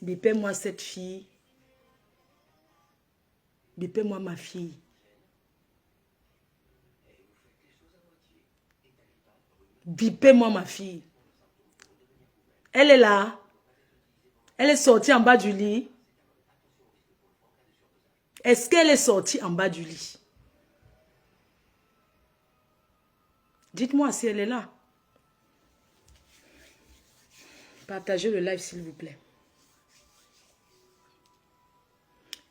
Bipez-moi cette fille. Bipez-moi ma fille. Bipez-moi ma fille. Elle est là. Elle est sortie en bas du lit. Est-ce qu'elle est sortie en bas du lit? Dites-moi si elle est là. Partagez le live s'il vous plaît.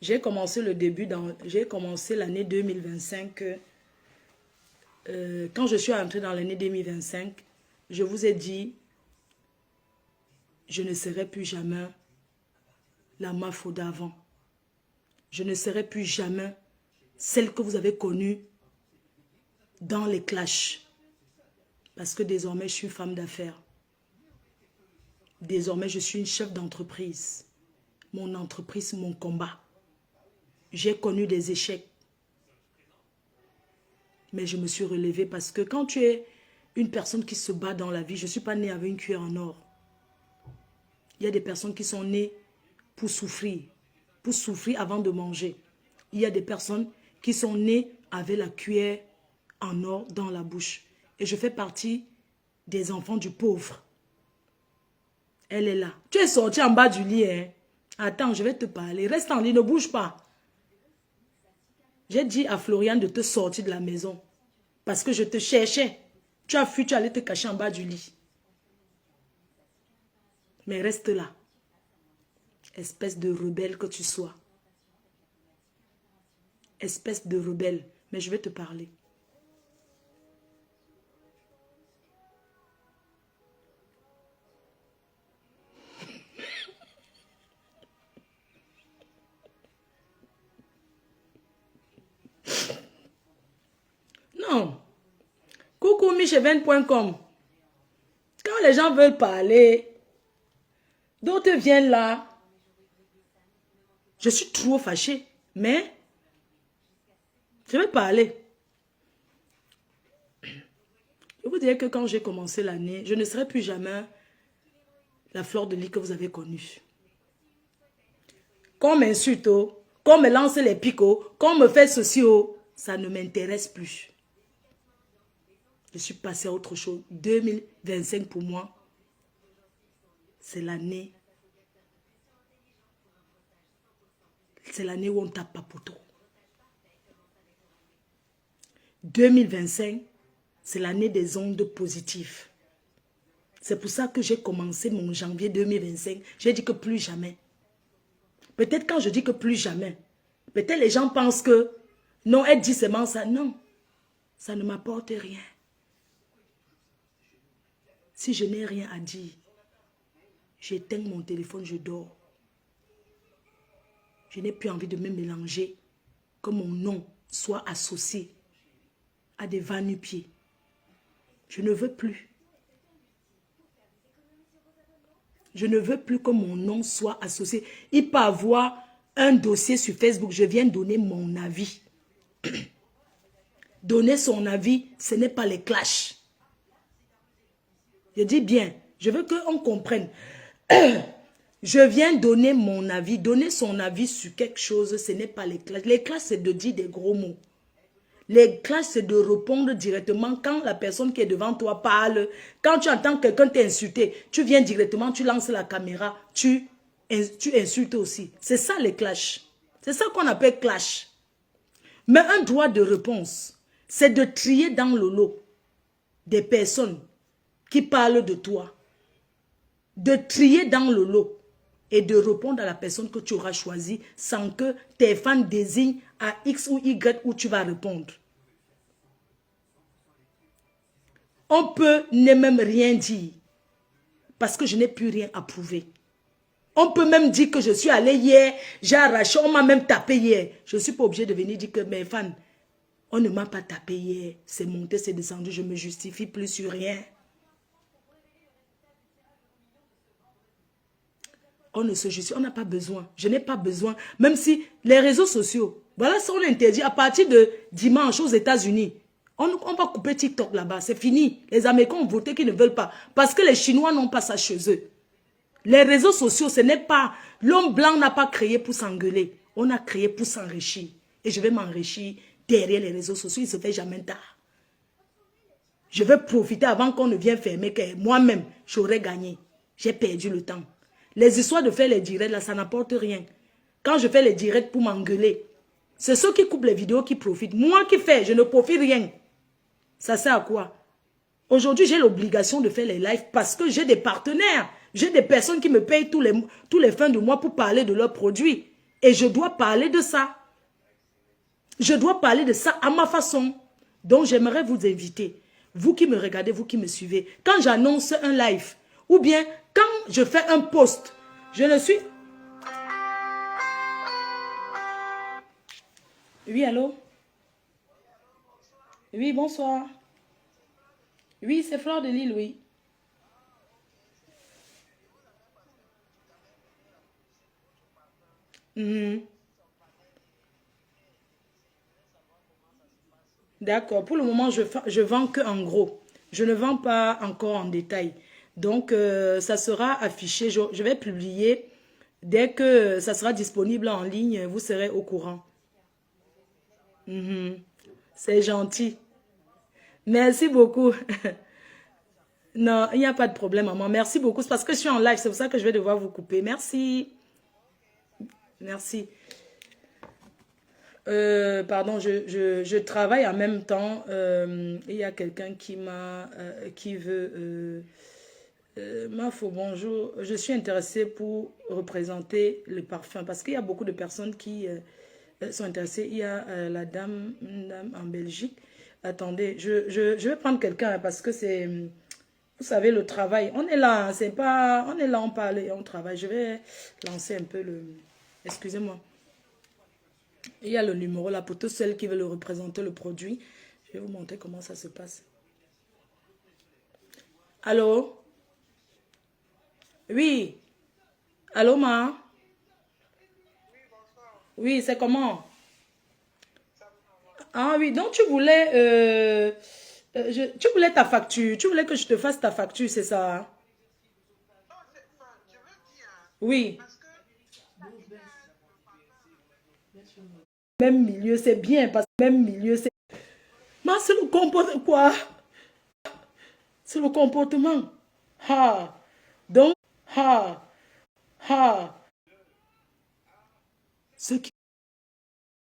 J'ai commencé l'année 2025. Quand je suis entrée dans l'année 2025, je vous ai dit, je ne serai plus jamais la Mafo d'avant. Je ne serai plus jamais celle que vous avez connue dans les clashs. Parce que désormais, je suis femme d'affaires. Désormais, je suis une chef d'entreprise. Mon entreprise, mon combat. J'ai connu des échecs. Mais je me suis relevée parce que quand tu es une personne qui se bat dans la vie, je ne suis pas née avec une cuillère en or. Il y a des personnes qui sont nées pour souffrir avant de manger. Il y a des personnes qui sont nées avec la cuillère en or dans la bouche. Et je fais partie des enfants du pauvre. Elle est là. Tu es sortie en bas du lit, hein? Attends, je vais te parler. Reste en lit, ne bouge pas. J'ai dit à Florian de te sortir de la maison. Parce que je te cherchais. Tu as fui, tu allais te cacher en bas du lit. Mais reste là. Espèce de rebelle que tu sois. Espèce de rebelle. Mais je vais te parler. Non. Coucou micheven.com. Quand les gens veulent parler, d'autres viennent là. Je suis trop fâchée. Mais je vais parler. Je vous dirais que quand j'ai commencé l'année, je ne serai plus jamais la fleur de lit que vous avez connue. Qu'on m'insulte, qu'on me lance les picots, qu'on me fait ceci, ça ne m'intéresse plus. Je suis passée à autre chose. 2025 pour moi, c'est l'année. C'est l'année où on tape papoto. 2025, c'est l'année des ondes positives. C'est pour ça que j'ai commencé mon janvier 2025. J'ai dit que plus jamais. Peut-être quand je dis que plus jamais, peut-être les gens pensent que non, elle dit seulement ça. Non, ça ne m'apporte rien. Si je n'ai rien à dire, j'éteins mon téléphone, je dors. Je n'ai plus envie de me mélanger, que mon nom soit associé à des va-nu-pieds. Je ne veux plus. Je ne veux plus que mon nom soit associé. Il peut avoir un dossier sur Facebook. Je viens donner mon avis. Donner son avis, ce n'est pas les clashs. Je dis bien, je veux qu'on comprenne. Je viens donner mon avis. Donner son avis sur quelque chose, ce n'est pas les clashs. Les clashs, c'est de dire des gros mots. Les clashs, c'est de répondre directement quand la personne qui est devant toi parle. Quand tu entends quelqu'un t'insulter, tu viens directement, tu lances la caméra, tu insultes aussi. C'est ça les clashs. C'est ça qu'on appelle clash. Mais un droit de réponse, c'est de trier dans le lot des personnes qui parlent de toi. De trier dans le lot et de répondre à la personne que tu auras choisie sans que tes fans désignent à X ou Y où tu vas répondre. On peut ne même rien dire parce que je n'ai plus rien à prouver. On peut même dire que je suis allé hier, j'ai arraché, on m'a même tapé hier. Je ne suis pas obligée de venir dire que mes fans, on ne m'a pas tapé hier. C'est monté, c'est descendu, je ne me justifie plus sur rien. On ne se justifie, on n'a pas besoin. Je n'ai pas besoin. Même si les réseaux sociaux, voilà ça on interdit. À partir de dimanche aux États-Unis, on va couper TikTok là-bas. C'est fini. Les Américains ont voté qu'ils ne veulent pas. Parce que les Chinois n'ont pas ça chez eux. Les réseaux sociaux, ce n'est pas... L'homme blanc n'a pas créé pour s'engueuler. On a créé pour s'enrichir. Et je vais m'enrichir derrière les réseaux sociaux. Il ne se fait jamais tard. Je vais profiter avant qu'on ne vienne fermer. Que moi-même, j'aurais gagné. J'ai perdu le temps. Les histoires de faire les directs, là, ça n'apporte rien. Quand je fais les directs pour m'engueuler, c'est ceux qui coupent les vidéos qui profitent. Moi qui fais, je ne profite rien. Ça sert à quoi? Aujourd'hui, j'ai l'obligation de faire les lives parce que j'ai des partenaires. J'ai des personnes qui me payent tous les fins de mois pour parler de leurs produits. Et je dois parler de ça. Je dois parler de ça à ma façon. Donc, j'aimerais vous inviter, vous qui me regardez, vous qui me suivez, quand j'annonce un live, ou bien quand je fais un post, je ne suis... Oui, allô? Oui, bonsoir. Oui, c'est Fleur de Lille, oui. Mhm. D'accord. Pour le moment, je vends que en gros. Je ne vends pas encore en détail. Donc, ça sera affiché. Je vais publier. Dès que ça sera disponible en ligne, vous serez au courant. Mhm. C'est gentil. Merci beaucoup. Non, il n'y a pas de problème, maman. Merci beaucoup. C'est parce que je suis en live. C'est pour ça que je vais devoir vous couper. Merci. Merci. Pardon, je travaille en même temps. Il y a quelqu'un qui veut... Mafo, bonjour. Je suis intéressée pour représenter le parfum parce qu'il y a beaucoup de personnes qui sont intéressées. Il y a une dame en Belgique. Attendez, je vais prendre quelqu'un parce que c'est... Vous savez, le travail. On est là, hein, c'est pas... On est là, on parle et on travaille. Je vais lancer un peu le... Excusez-moi. Il y a le numéro là pour tous celles qui veulent représenter le produit. Je vais vous montrer comment ça se passe. Allô? Oui. Allô, ma? Oui, c'est comment? Ah oui, donc tu voulais... tu voulais ta facture. Tu voulais que je te fasse ta facture, c'est ça? Hein? Oui. Même milieu, c'est bien parce que même milieu, c'est... Mais c'est le comportement. Quoi? C'est le comportement. Ha. Donc, ha. Ha. Ce qui